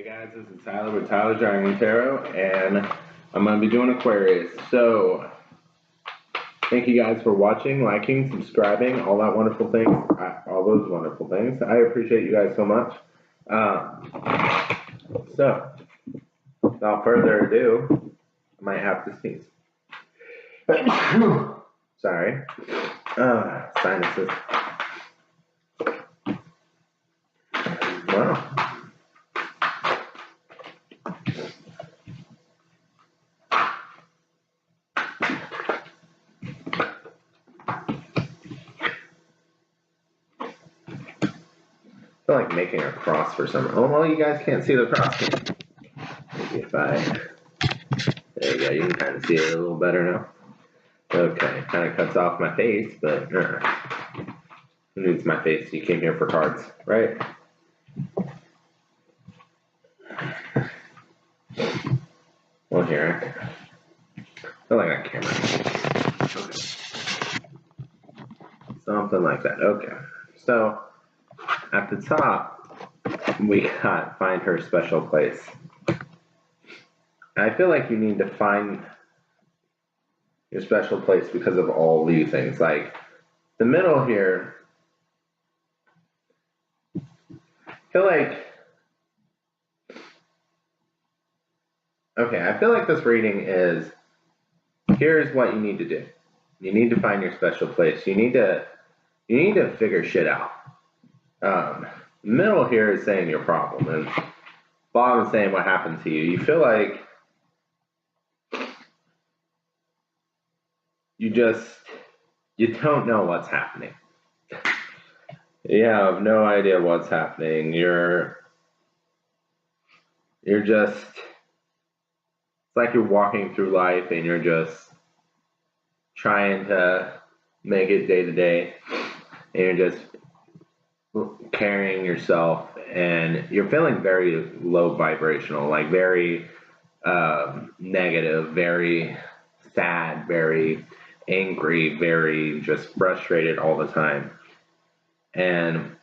Hey guys, this is Tyler with Tyler Dragon Tarot, and I'm going to be doing Aquarius. So, thank you guys for watching, liking, subscribing, all that wonderful things, all those wonderful things. I appreciate you guys so much. So, without further ado, I might have to sneeze. Sorry. Sinuses. Wow. I feel like making a cross for some. Oh, well, you guys can't see the cross. Maybe if I. There you go. You can kind of see it a little better now. Okay. Kind of cuts off my face, but who needs my face? You came here for cards, right? Well, here. I feel like a camera. Okay. Something like that. Okay. So, at the top, we got find her special place. I feel like you need to find your special place because of all these things. Like, the middle here, I feel like, okay, I feel like this reading is, here's what you need to do. You need to find your special place. You need to figure shit out. Middle here is saying your problem, and bottom is saying what happened to you. You feel like you don't know what's happening. You have no idea what's happening. You're just, it's like you're walking through life and you're just trying to make it day to day, and you're just carrying yourself, and you're feeling very low vibrational, like very negative, very sad, very angry, very just frustrated all the time. And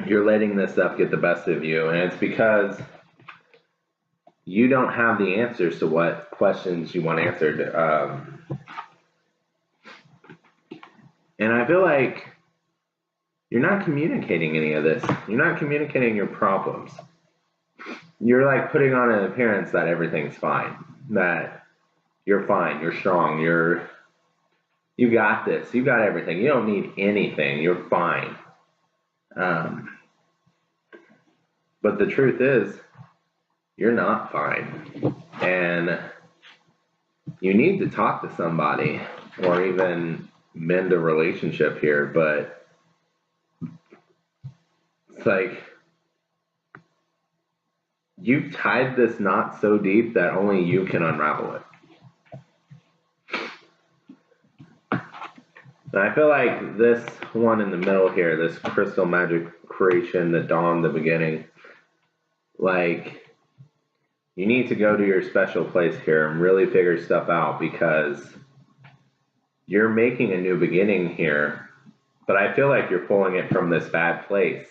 you're letting this stuff get the best of you, and it's because you don't have the answers to what questions you want answered. And I feel like you're not communicating any of this. You're not communicating your problems. You're like putting on an appearance that everything's fine, that you're fine, you're strong, you got this, you got everything, you don't need anything, you're fine. But the truth is, you're not fine. And you need to talk to somebody or even mend a relationship here, but it's like you've tied this knot so deep that only you can unravel it. And I feel like this one in the middle here, this crystal magic creation, the dawn, the beginning, like, you need to go to your special place here and really figure stuff out, because you're making a new beginning here, but I feel like you're pulling it from this bad place.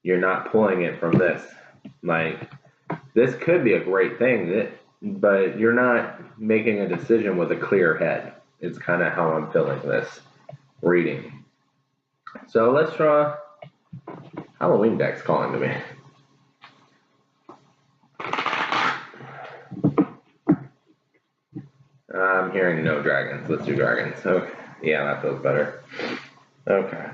You're not pulling it from this. Like, this could be a great thing, but you're not making a decision with a clear head. It's kind of how I'm feeling this reading. So let's draw. Halloween deck's calling to me. I'm hearing no dragons. Let's do dragons. Okay. Yeah, that feels better. Okay.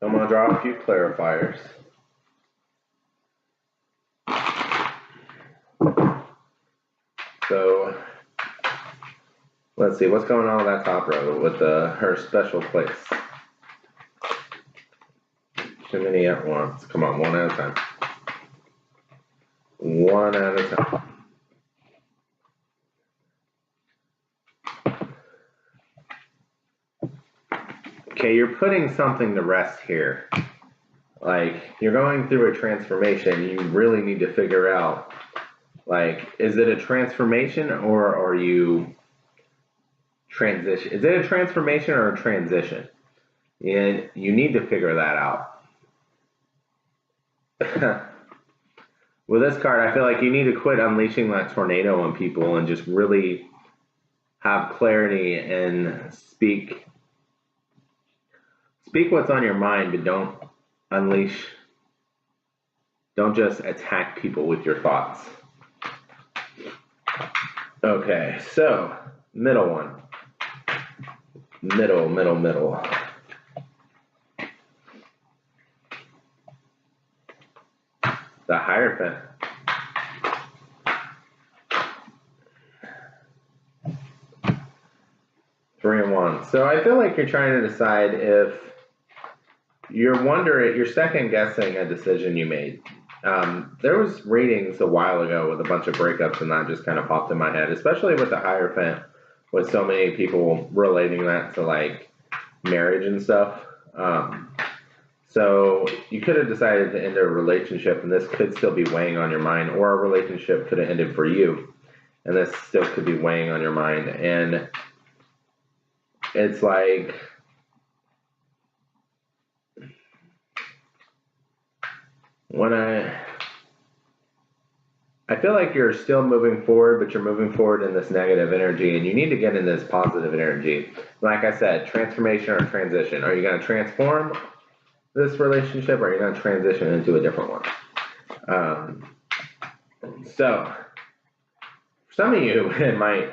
I'm going to draw a few clarifiers. So, let's see. What's going on with that top row with her special place? Too many at once. Come on, one at a time. One at a time. Okay, you're putting something to rest here. Like, you're going through a transformation. You really need to figure out, like, is it a transformation or are you transition? Is it a transformation or a transition? And you need to figure that out. with this card, I feel like you need to quit unleashing that tornado on people and just really have clarity and speak what's on your mind, but don't unleash, don't just attack people with your thoughts. Okay, so middle one. Middle. The Hierophant. Three and one. So I feel like you're trying to decide if you're second guessing a decision you made. There was readings a while ago with a bunch of breakups, and that just kind of popped in my head, especially with the Hierophant, with so many people relating that to like marriage and stuff. So you could have decided to end a relationship, and this could still be weighing on your mind, or a relationship could have ended for you, and this still could be weighing on your mind. And it's like, when I feel like you're still moving forward, but you're moving forward in this negative energy, and you need to get in this positive energy. Like I said, transformation or transition. Are you going to transform this relationship, or are you going to transition into a different one? So, for some of you, it might,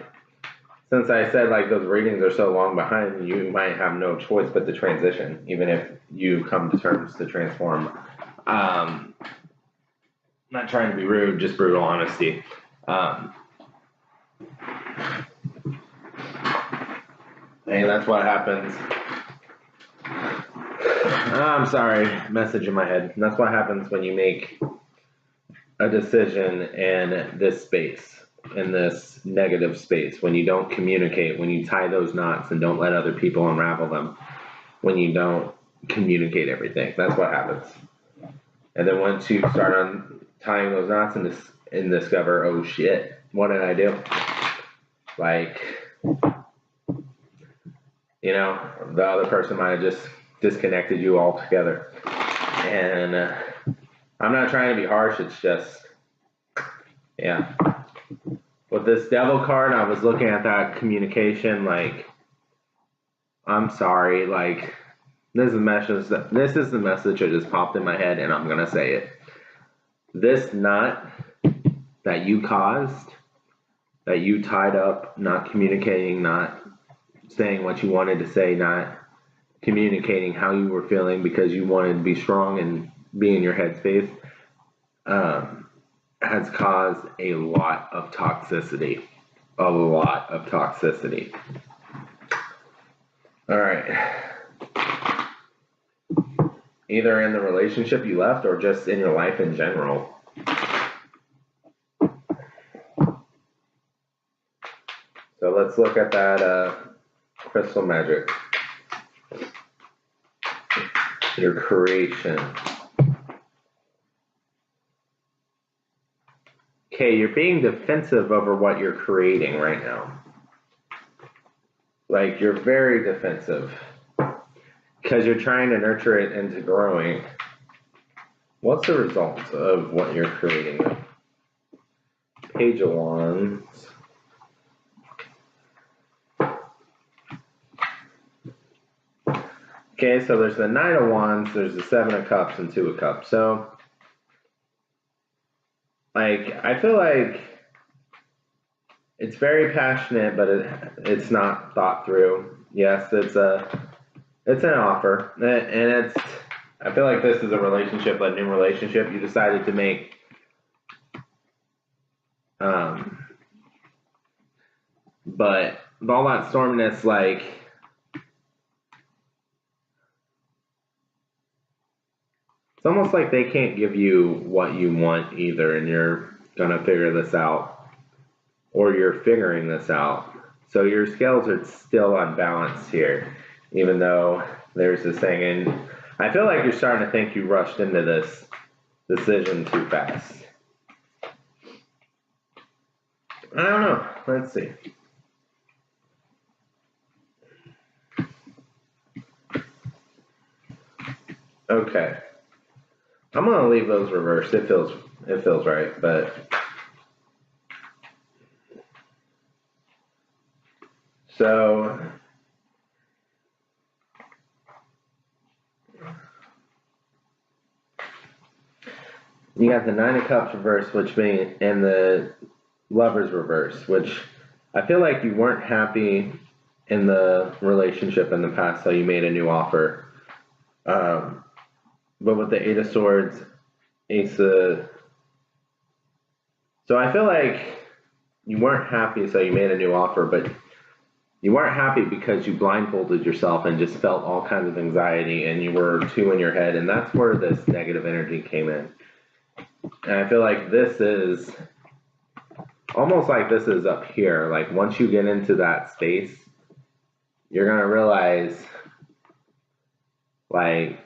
since I said like those readings are so long behind, you might have no choice but to transition, even if you come to terms to transform. Not trying to be rude, just brutal honesty. And that's what happens. I'm sorry, message in my head. And that's what happens when you make a decision in this space, in this negative space, when you don't communicate, when you tie those knots and don't let other people unravel them, when you don't communicate everything. That's what happens. And then once you start on tying those knots and discover, oh shit, what did I do? Like, you know, the other person might have just disconnected you altogether. And I'm not trying to be harsh, it's just, yeah. With this Devil card, I was looking at that communication, like, I'm sorry, like, this is the message that just popped in my head, and I'm gonna say it. This knot that you caused, that you tied up, not communicating, not saying what you wanted to say, not communicating how you were feeling because you wanted to be strong and be in your headspace, has caused a lot of toxicity. A lot of toxicity. All right. Either in the relationship you left or just in your life in general. So let's look at that crystal magic. Your creation. Okay, you're being defensive over what you're creating right now. Like, you're very defensive. Because you're trying to nurture it into growing. What's the result of what you're creating? Page of Wands. Okay, so there's the Knight of Wands, there's the Seven of Cups, and Two of Cups. So, like, I feel like it's very passionate, but it's not thought through. Yes, it's an offer, and I feel like this is a relationship, a new relationship you decided to make. But with all that storminess, like, it's almost like they can't give you what you want either, and you're gonna figure this out, or you're figuring this out. So your scales are still unbalanced here, even though there's this thing, and I feel like you're starting to think you rushed into this decision too fast. I don't know. Let's see. Okay. I'm gonna leave those reversed. It feels right, but so you got the Nine of Cups reverse, which being and the Lovers reverse, which I feel like you weren't happy in the relationship in the past, so you made a new offer. But with the Eight of Swords, Ace of, so I feel like you weren't happy, so you made a new offer, but you weren't happy because you blindfolded yourself and just felt all kinds of anxiety, and you were too in your head, and that's where this negative energy came in. And I feel like this is almost like this is up here. Like once you get into that space, you're gonna realize, like,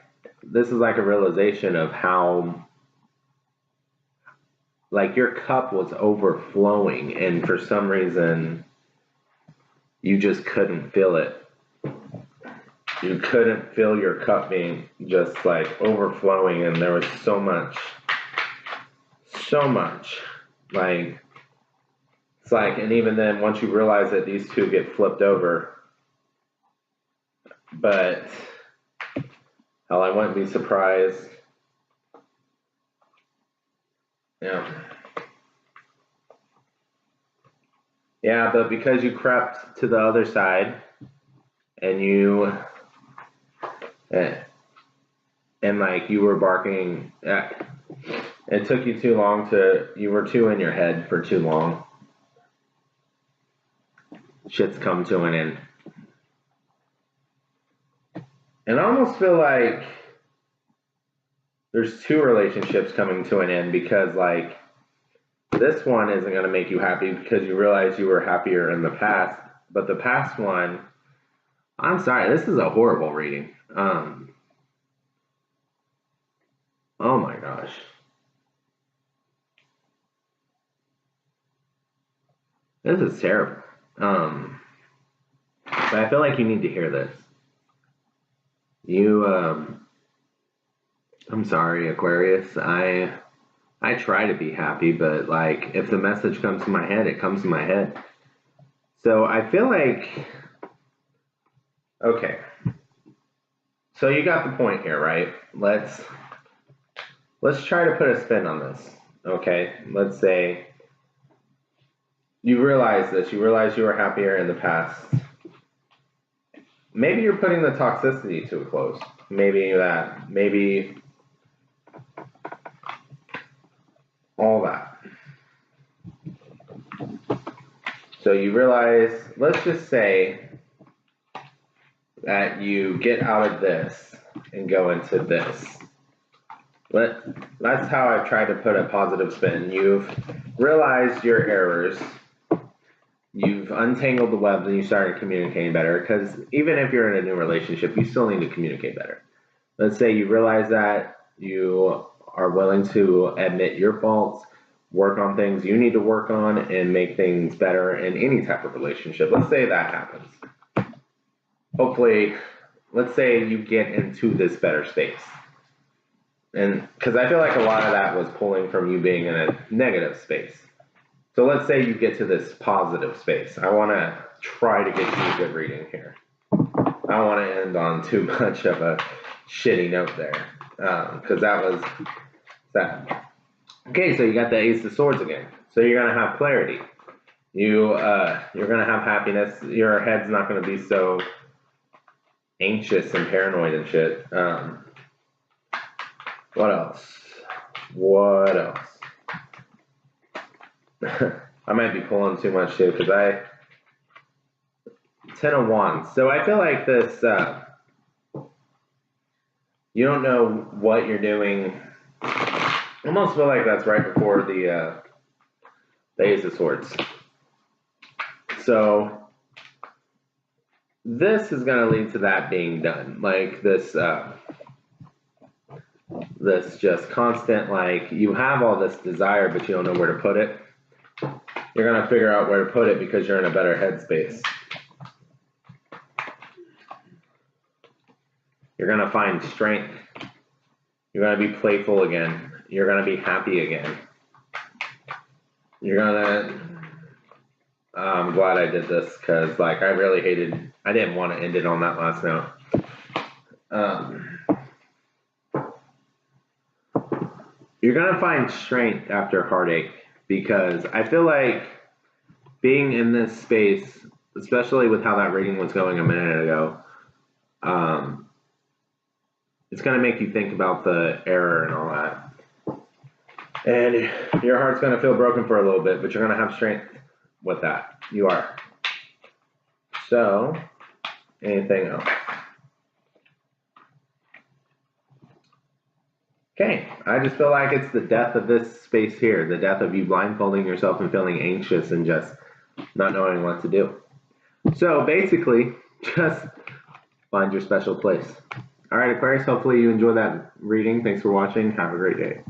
this is like a realization of how, like, your cup was overflowing, and for some reason you just couldn't feel it. You couldn't feel your cup being just like overflowing, and there was so much, like, it's like, and even then, once you realize that these two get flipped over, but hell, I wouldn't be surprised. Yeah. Yeah, but because you crept to the other side and you, and like you were barking, it took you too long you were too in your head for too long. Shit's come to an end. And I almost feel like there's two relationships coming to an end, because like this one isn't going to make you happy because you realize you were happier in the past, but the past one, I'm sorry, this is a horrible reading. Oh my gosh. This is terrible. But I feel like you need to hear this. I'm sorry, Aquarius. I try to be happy, but like if the message comes to my head, it comes to my head. So I feel like, okay. So you got the point here, right? Let's try to put a spin on this. Okay? Let's say you realize this. You realize you were happier in the past. Maybe you're putting the toxicity to a close. Maybe all that. So you realize, let's just say that you get out of this and go into this. That's how I've tried to put a positive spin. You've realized your errors. You've untangled the webs and you started communicating better, because even if you're in a new relationship, you still need to communicate better. Let's say you realize that you are willing to admit your faults, work on things you need to work on, and make things better in any type of relationship. Let's say that happens. Hopefully, let's say you get into this better space. And because I feel like a lot of that was pulling from you being in a negative space. So let's say you get to this positive space. I want to try to get you a good reading here. I don't want to end on too much of a shitty note there, because that was sad. Okay, so you got the Ace of Swords again. So you're gonna have clarity. You're gonna have happiness. Your head's not gonna be so anxious and paranoid and shit. What else? I might be pulling too much too, because Ten of Wands. So I feel like this, you don't know what you're doing. I almost feel like that's right before the Ace of Swords. So this is going to lead to that being done. Like this just constant, like you have all this desire, but you don't know where to put it. You're going to figure out where to put it because you're in a better headspace. You're going to find strength You're going to be playful again. You're going to be happy again. You're going to... I'm glad I did this because, like, I didn't want to end it on that last note. You're going to find strength after heartache because I feel like being in this space, especially with how that reading was going a minute ago, it's going to make you think about the error and all that. And your heart's going to feel broken for a little bit, but you're going to have strength with that. You are. So, anything else? Okay, I just feel like it's the death of this space here, the death of you blindfolding yourself and feeling anxious and just not knowing what to do. So basically, just find your special place. All right, Aquarius, hopefully you enjoyed that reading. Thanks for watching. Have a great day.